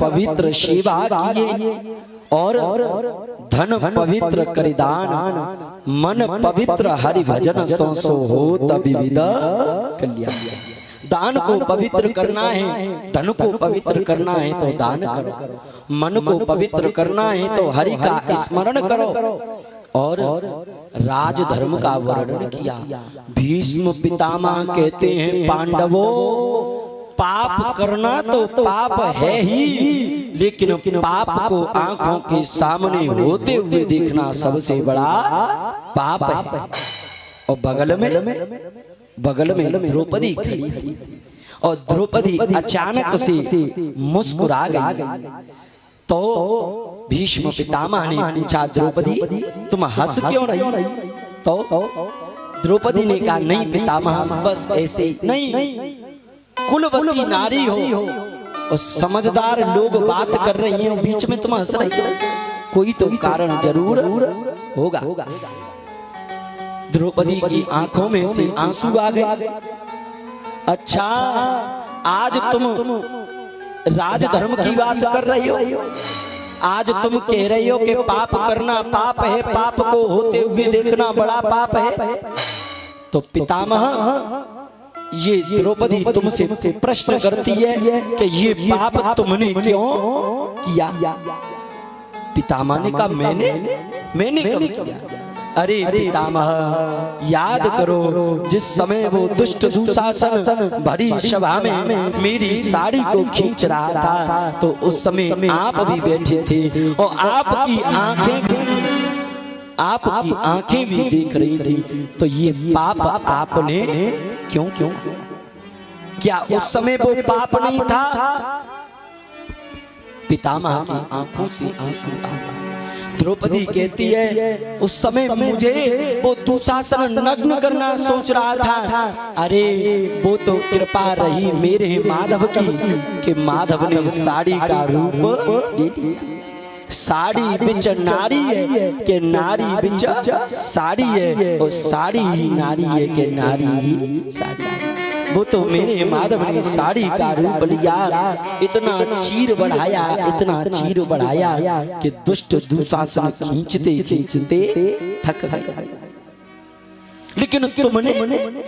पवित्र सेवा किए और धन पवित्र करिदान, मन पवित्र हरि भजन सो हो विविध कल्याण। दान को पवित्र करना है, धन को पवित्र करना है तो दान करो, मन को पवित्र करना है तो हरि का स्मरण करो और राज धर्म का वर्णन किया। भीष्म पितामह कहते हैं पांडवों, पाप करना तो पाप है ही, लेकिन पाप को आंखों के सामने होते हुए देखना सबसे बड़ा पाप है। और बगल में द्रौपदी खड़ी थी और द्रौपदी अचानक से मुस्कुरा गई। तो भीष्म पितामह ने पूछा, द्रौपदी तुम हंस क्यों रही? तो द्रौपदी ने कहा, नहीं पितामह, बस ऐसे ही। नहीं, कुलवती नारी हो और समझदार लोग बात कर रही हैं, बीच में तुम हंस रही हो, कोई तो कारण जरूर होगा। द्रौपदी की आंखों में से आंसू आ गए। अच्छा, आज तुम राजधर्म की बात कर रही हो, आज तुम कह रही हो कि पाप करना पाप है, पाप को होते हुए देखना बड़ा पाप है। तो पितामह, ये द्रौपदी तुमसे प्रश्न करती है कि ये पाप तुमने क्यों किया? पितामह ने कहा, मैंने कब किया? अरे पितामह, याद करो जिस समय वो दुष्ट दुशासन भरी सभा में मेरी साड़ी को खींच रहा था, तो उस समय आप भी बैठे थे और आपकी आंखें भी देख रही थी। तो ये पाप आपने क्यों? क्या उस समय वो पाप नहीं था? पितामह की आंखों से आंसू आ गए। द्रौपदी कहती है, उस समय मुझे वो दुशासन नग्न करना सोच रहा था। अरे वो तो कृपा रही मेरे माधव की कि माधव ने साड़ी का रूप ले लिया। साड़ी बिच नारी है कि नारी बिच साड़ी है, और साड़ी ही नारी है कि नारी ही साड़ी है। वो तो मेरे माधव ने साड़ी का रूप लिया, इतना चीर बढ़ाया कि दुष्ट दुशासन खींचते थक गए। लेकिन तुमने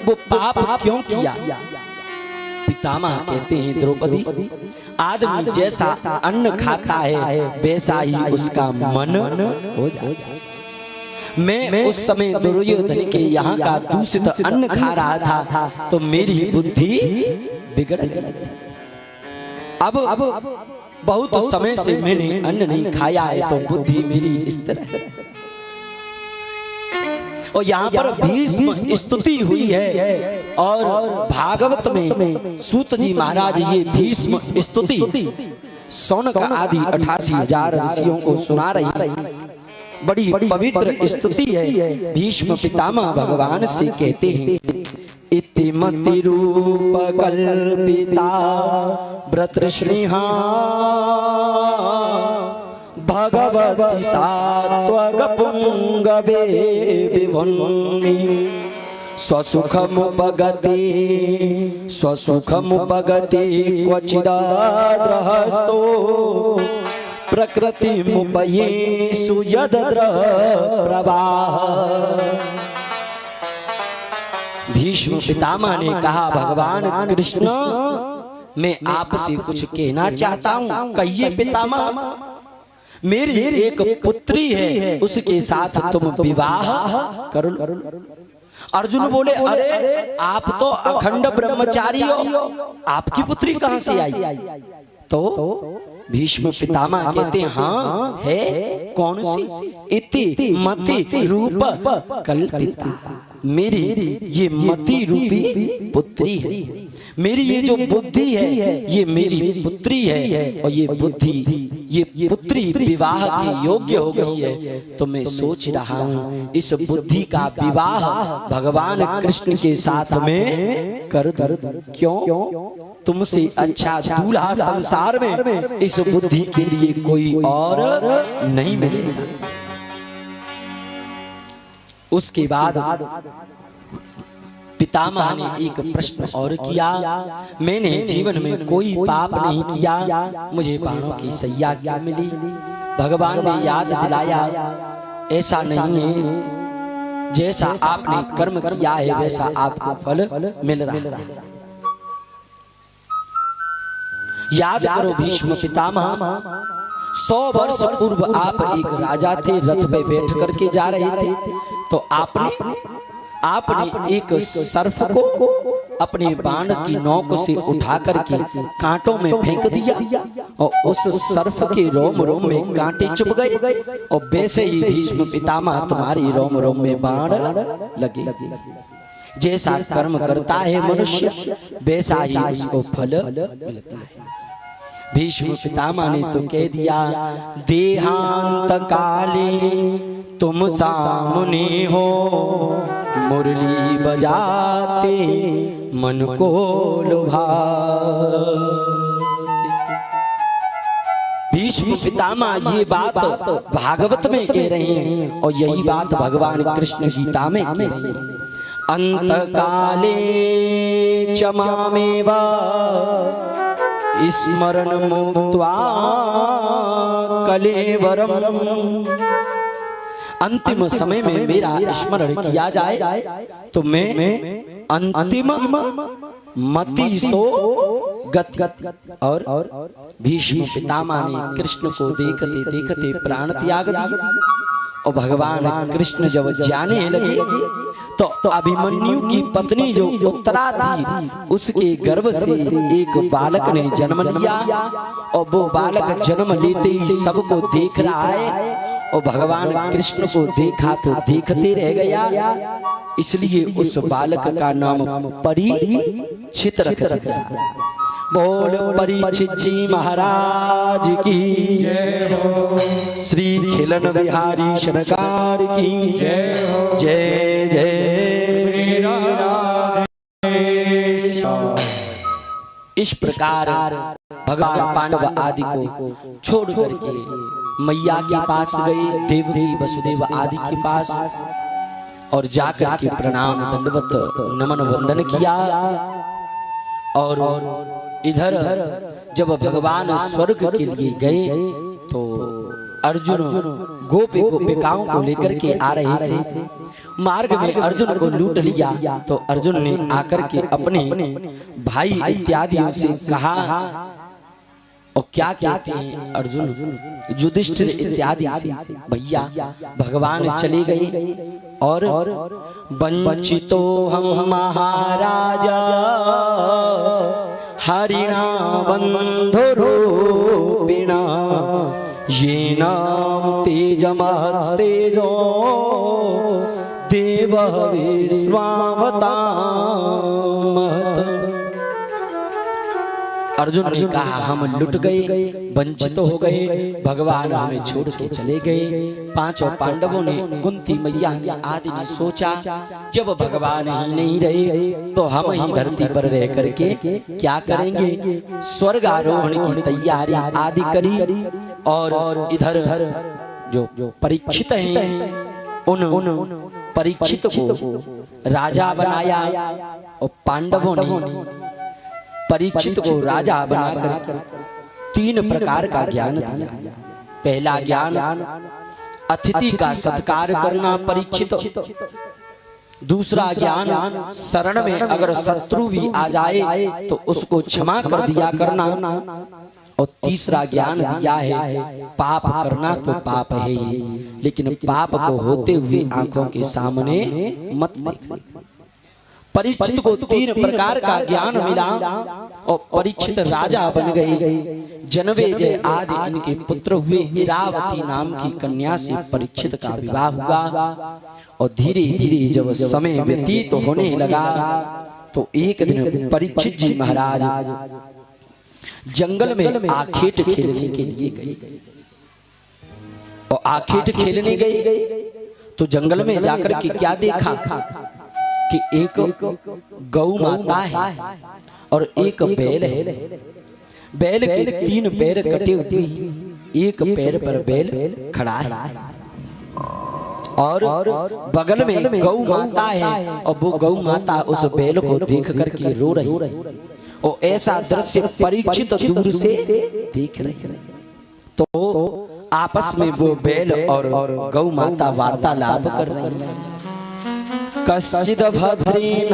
वो पाप क्यों किया? पितामह कहते हैं, द्रौपदी, आदमी जैसा अन्न खाता है वैसा ही उसका मन हो जाता है। मैं उस समय दुर्योधन के यहाँ का दूषित अन्न खा रहा था तो मेरी बुद्धि बिगड़ गई थी। अब बहुत समय से मैंने अन्न नहीं खाया है तो बुद्धि मेरी इस तरह है। और यहाँ पर भीष्म स्तुति हुई है और भागवत में सूत जी महाराज ये भीष्म स्तुति सौनक आदि 88,000 ऋषियों को सुना रही है। बड़ी पवित्र स्तुति है। भीष्म पितामह भगवान से कहते हैं, इतिमति रूप कल्पिता व्रतश्रीहा भगवती सात्वक पुंगवे विभुन्नि स्वसुखमुपगते क्वचिदाद्रहस्तो प्रकृति मुपयेषु यदद्र प्रवाह। भीष्म पितामह ने कहा, भगवान कृष्ण, मैं आपसे कुछ कहना चाहता हूं, कहिए पितामह। मेरी एक पुत्री है, उसके साथ तुम विवाह कर लो। अर्जुन बोले, अरे आप तो अखंड ब्रह्मचारी हो, आपकी पुत्री कहां से आई? तो भीष्म पितामह कहते हैं, हाँ है। कौन सी? इति मति रूप कल्पिता, मेरी ये मति रूपी पुत्री है। मेरी ये जो बुद्धि है ये मेरी पुत्री है, और ये बुद्धि, ये पुत्री विवाह के योग्य हो गई है। तो मैं सोच रहा हूँ इस बुद्धि का विवाह भगवान कृष्ण के साथ में कर दूं। क्यों? तुमसे अच्छा दूल्हा संसार में इस बुद्धि के लिए कोई और नहीं मिलेगा। उसके बाद पितामह ने एक प्रश्न और किया, मैंने जीवन में कोई पाप नहीं किया, मुझे बाणों की सैया क्यों मिली? भगवान ने याद दिलाया, ऐसा नहीं है, जैसा आपने कर्म किया है वैसा आपको फल मिल रहा है। याद करो भीष्म पितामह, 100 वर्ष पूर्व आप एक राजा थे, रथ पे बैठ करके जा रहे थे, तो आपने एक सर्फ को अपने बाण की नोक से उठा करके कांटों में फेंक दिया, और उस सर्फ के रोम रोम में कांटे चुभ गए, और वैसे ही भीष्म पितामह तुम्हारी रोम रोम में बाण लगे। जैसा कर्म करता है मनुष्य वैसा ही उसको फल मिलता है। भीष्म पितामह ने तो कह दिया, देहांत काले तुम सामने हो, मुरली बजाते मन को लुभाते। भीष्म पितामह ये बात भागवत में कह रहे हैं, और यही बात भगवान कृष्ण गीता में कह रहे हैं। अंत काले च मामेव स्मरण मुक्त्वा कलेवरम, अंतिम समय में मेरा स्मरण किया जाए तो मैं अंतिम मति सो गति। और भीष्म पितामह ने कृष्ण को देखते देखते प्राण त्याग दिया, और भगवान कृष्ण जब जाने लगे तो अभिमन्यु की पत्नी जो उत्तरा थी उसके गर्भ से एक बालक ने जन्म लिया, और वो बालक जन्म लेते ही सबको देख रहा है, और भगवान कृष्ण को देखा तो देखते रह गया, इसलिए उस बालक का नाम परीक्षित रख दिया। बोल परीक्षित जी महाराज की जय हो, श्री खिलन बिहारी सरकार की जय हो, जय जय। इस प्रकार भगवान पांडव आदि को छोड़ करके मैया के पास गए, देवकी वसुदेव आदि के पास, और जाकर के प्रणाम दंडवत नमन वंदन किया। और इधर जब भगवान स्वर्ग के लिए गए तो अर्जुन गोपिकाओं को लेकर के आ रहे थे। मार्ग में अर्जुन को लूट लिया, तो अर्जुन ने आकर के अपने भाई इत्यादियों से कहा, और क्या कहते हैं अर्जुन युधिष्ठिर इत्यादि से, भैया भगवान चले गए और वंचितो हम महाराजा हरिणा बंधुरूपिणा ये नाम तेजमस्तेजो देव विश्वावतामहत। अर्जुन ने कहा हम लुट गए, वंचित हो गए, भगवान हमें छोड़ के चले गए। पांचों पांडवों ने, कुंती मैया ने आदि ने सोचा जब भगवान ही नहीं रहे तो हम ही धरती पर रह करके क्या करेंगे। स्वर्ग आरोहण की तैयारी आदि करी, और इधर जो परीक्षित हैं उन परीक्षित को राजा बनाया, और पांडवों ने परीक्षित को राजा बनाकर 3 प्रकार का ज्ञान दिया। पहला ज्ञान अतिथि का सत्कार करना परीक्षित, दूसरा ज्ञान शरण में अगर शत्रु भी आ जाए तो उसको क्षमा कर दिया करना, और तीसरा ज्ञान दिया है पाप करना तो पाप है ही, लेकिन पाप को होते हुए आंखों के सामने मत देखना। परीक्षित को 3 प्रकार का ज्ञान मिला और परीक्षित राजा बन गए। जनमेजय आदि इनके पुत्र हुए। इरावती नाम की कन्या से परीक्षित का विवाह हुआ और धीरे धीरे जब समय व्यतीत होने लगा तो एक दिन परीक्षित जी महाराज जंगल में आखेट खेलने के लिए गए। और आखेट खेलने गए तो जंगल में जाकर के क्या देखा कि एक गौ माता है और एक बैल है। बैल के 3 पैर कटे हुए, एक पैर पर बैल खड़ा है और बगल में गौ माता है और वो गौ माता उस बैल को देख करके रो रही है। और ऐसा दृश्य परीक्षित दूर से देख रहे। तो आपस में वो बैल और गौ माता वार्तालाप कर रही है। कश्चिद भद्रेण